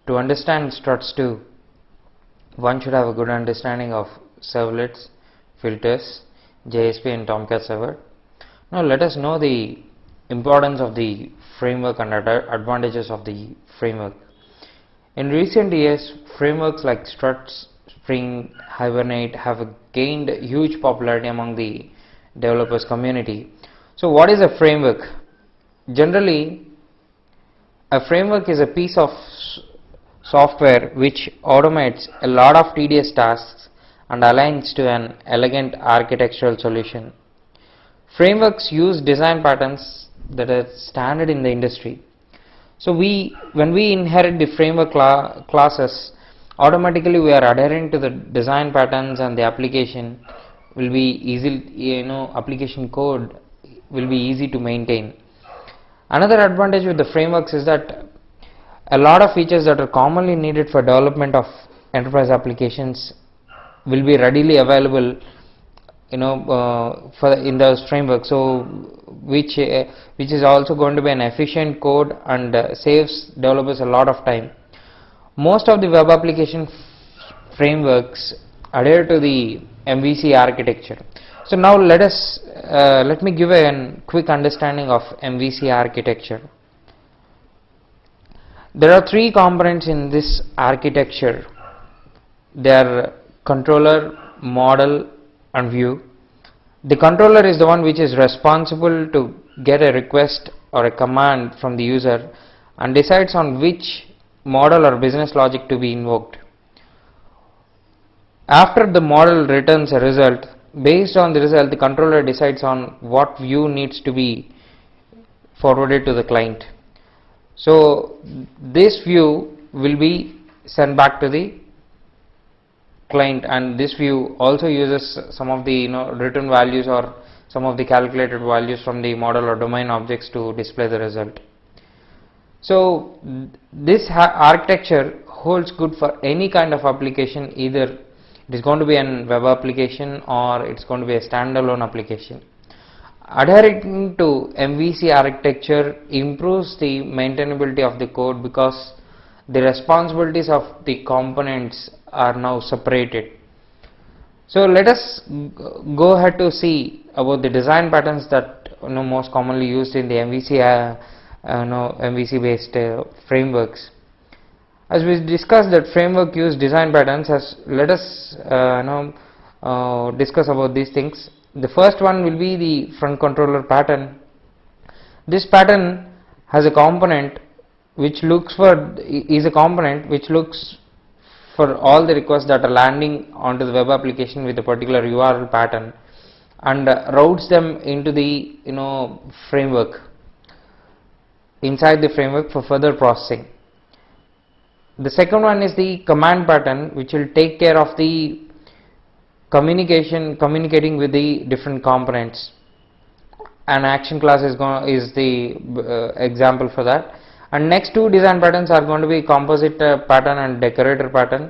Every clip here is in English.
To understand struts2, one should have a good understanding of servlets, filters, JSP and Tomcat server. Now let us know the importance of the framework and advantages of the framework. In recent years, frameworks like Struts, Spring, Hibernate have gained huge popularity among the developers community. So what is a framework? Generally, a framework is a piece of software which automates a lot of tedious tasks and aligns to an elegant architectural solution. Frameworks use design patterns that are standard in the industry. So when we inherit the framework classes, automatically we are adhering to the design patterns, and the application will be easy, application code will be easy to maintain. Another advantage with the frameworks is that a lot of features that are commonly needed for development of enterprise applications will be readily available in those frameworks, so which is also going to be an efficient code and saves developers a lot of time. Most of the web application frameworks adhere to the MVC architecture. So now let me give a quick understanding of MVC architecture. There are three components in this architecture. They are controller, model and view. The controller is the one which is responsible to get a request or a command from the user and decides on which model or business logic to be invoked. After the model returns a result, based on the result, the controller decides on what view needs to be forwarded to the client. So this view will be sent back to the client, and this view also uses some of the return values or some of the calculated values from the model or domain objects to display the result. So this architecture holds good for any kind of application, either it is going to be a web application or it's going to be a standalone application. Adhering to MVC architecture improves the maintainability of the code because the responsibilities of the components are now separated. So let us go ahead to see about the design patterns that most commonly used in the MVC based frameworks. As we discussed that framework use design patterns, let us discuss about these things. The first one will be the front controller pattern. This pattern has a component which looks for all the requests that are landing onto the web application with a particular URL pattern and routes them into the framework, inside the framework for further processing. The second one is the command pattern, which will take care of the communicating with the different components. An action class is the example for that. And next two design patterns are going to be composite pattern and decorator pattern.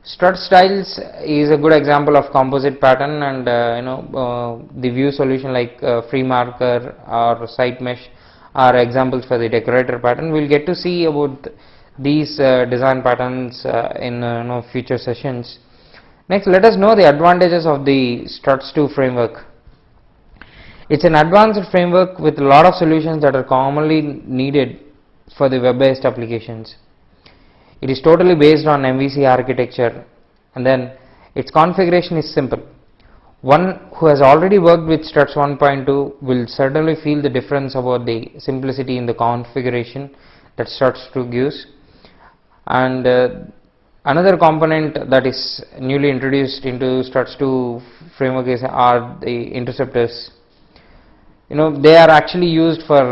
Strut styles is a good example of composite pattern, and the view solution like FreeMarker or SiteMesh are examples for the decorator pattern. We'll get to see about these design patterns in future sessions. Next, let us know the advantages of the Struts2 framework. It's an advanced framework with a lot of solutions that are commonly needed for the web-based applications. It is totally based on MVC architecture, and then its configuration is simple. One who has already worked with Struts 1.2 will certainly feel the difference about the simplicity in the configuration that Struts2 gives. And another component that is newly introduced into Struts2 framework are the interceptors. They are actually used for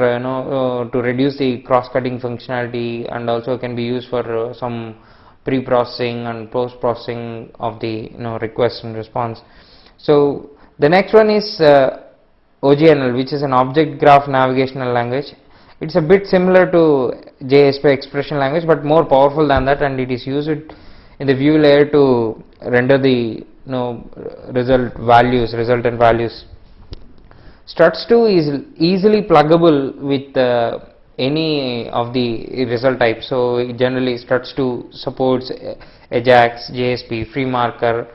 to reduce the cross-cutting functionality, and also can be used for some pre-processing and post-processing of the request and response. So the next one is OGNL, which is an object graph navigational language. It's a bit similar to JSP expression language, but more powerful than that, and it is used in the view layer to render the resultant values. Struts2 is easily pluggable with any of the result type. So generally struts2 supports Ajax, JSP, free marker,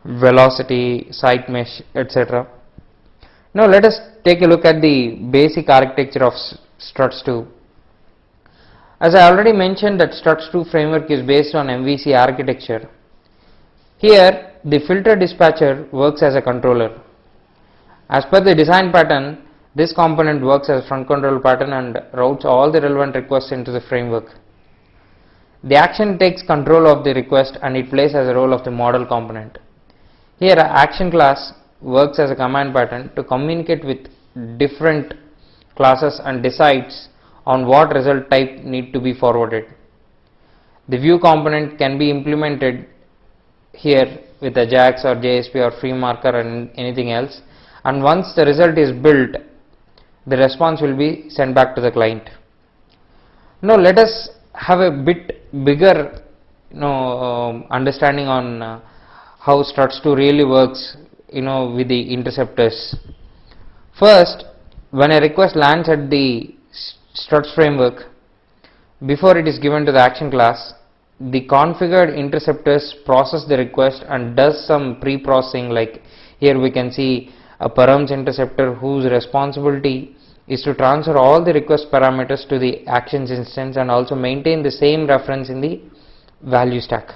velocity, site mesh, etc. Now let us take a look at the basic architecture of struts2. As I already mentioned that struts2 framework is based on MVC architecture. Here the filter dispatcher works as a controller. As per the design pattern, this component works as a front control pattern and routes all the relevant requests into the framework. The action takes control of the request and it plays as a role of the model component. Here action class works as a command pattern to communicate with different classes and decides on what result type need to be forwarded. The view component can be implemented here with Ajax or JSP or free marker and anything else, and once the result is built, the response will be sent back to the client. Now let us have a bit bigger understanding on how struts2 really works with the interceptors. First, when a request lands at the struts framework, before it is given to the action class, the configured interceptors process the request and does some pre-processing. Like here we can see a params interceptor whose responsibility is to transfer all the request parameters to the actions instance and also maintain the same reference in the value stack.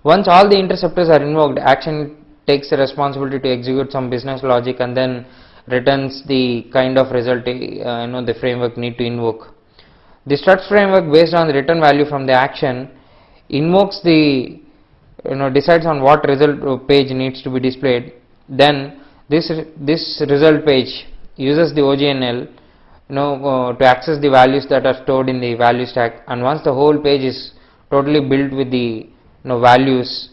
Once all the interceptors are invoked, action takes the responsibility to execute some business logic and then returns the kind of result the framework need to invoke. The struts framework, based on the return value from the action, invokes the decides on what result page needs to be displayed. Then this result page uses the OGNL to access the values that are stored in the value stack, and once the whole page is totally built with the values,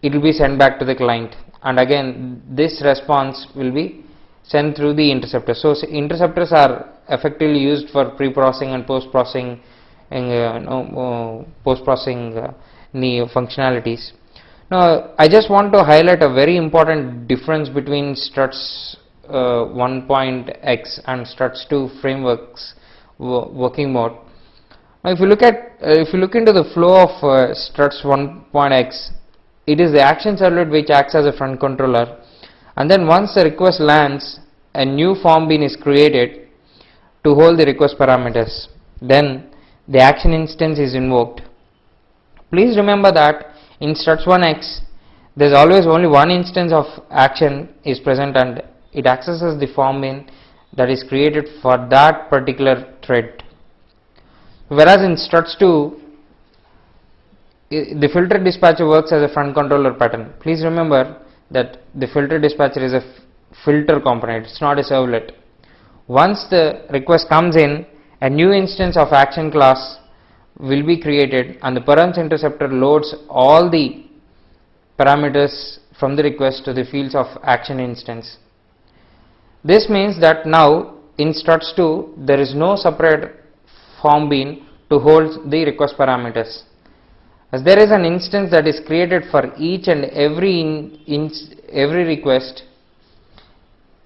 it will be sent back to the client, and again this response will be sent through the interceptor. So interceptors are effectively used for pre-processing and post-processing functionalities. Now I just want to highlight a very important difference between struts 1.x and struts2 frameworks working mode. Now if you look into the flow of struts 1.x, it is the action servlet which acts as a front controller, and then once the request lands, a new form bean is created to hold the request parameters. Then the action instance is invoked. Please remember that in struts1x there is always only one instance of action is present and it accesses the form bean that is created for that particular thread. Whereas in struts2, the filter dispatcher works as a front controller pattern. Please remember that the filter dispatcher is a filter component, it's not a servlet. Once the request comes in, a new instance of action class will be created and the params interceptor loads all the parameters from the request to the fields of action instance. This means that now in struts2 there is no separate form bean to hold the request parameters. As there is an instance that is created for each and every request,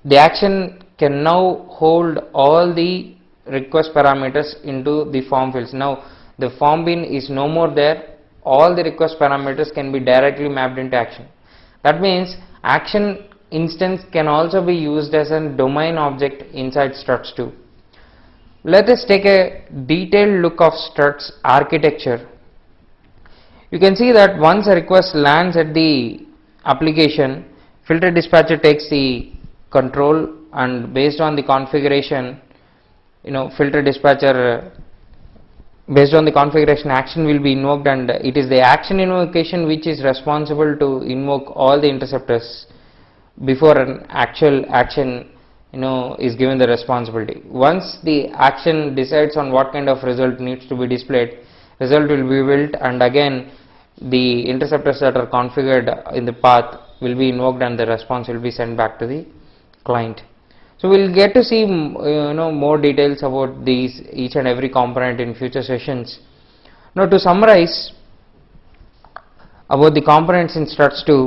the action can now hold all the request parameters into the form fields. Now the form bean is no more there, all the request parameters can be directly mapped into action. That means action instance can also be used as a domain object inside struts2. Let us take a detailed look of struts architecture. You can see that once a request lands at the application, filter dispatcher takes the control, and based on the configuration, filter dispatcher based on the configuration action will be invoked, and it is the action invocation which is responsible to invoke all the interceptors before an actual action is given the responsibility. Once the action decides on what kind of result needs to be displayed, result will be built, and again the interceptors that are configured in the path will be invoked and the response will be sent back to the client. So we will get to see more details about these each and every component in future sessions. Now to summarize about the components in struts2,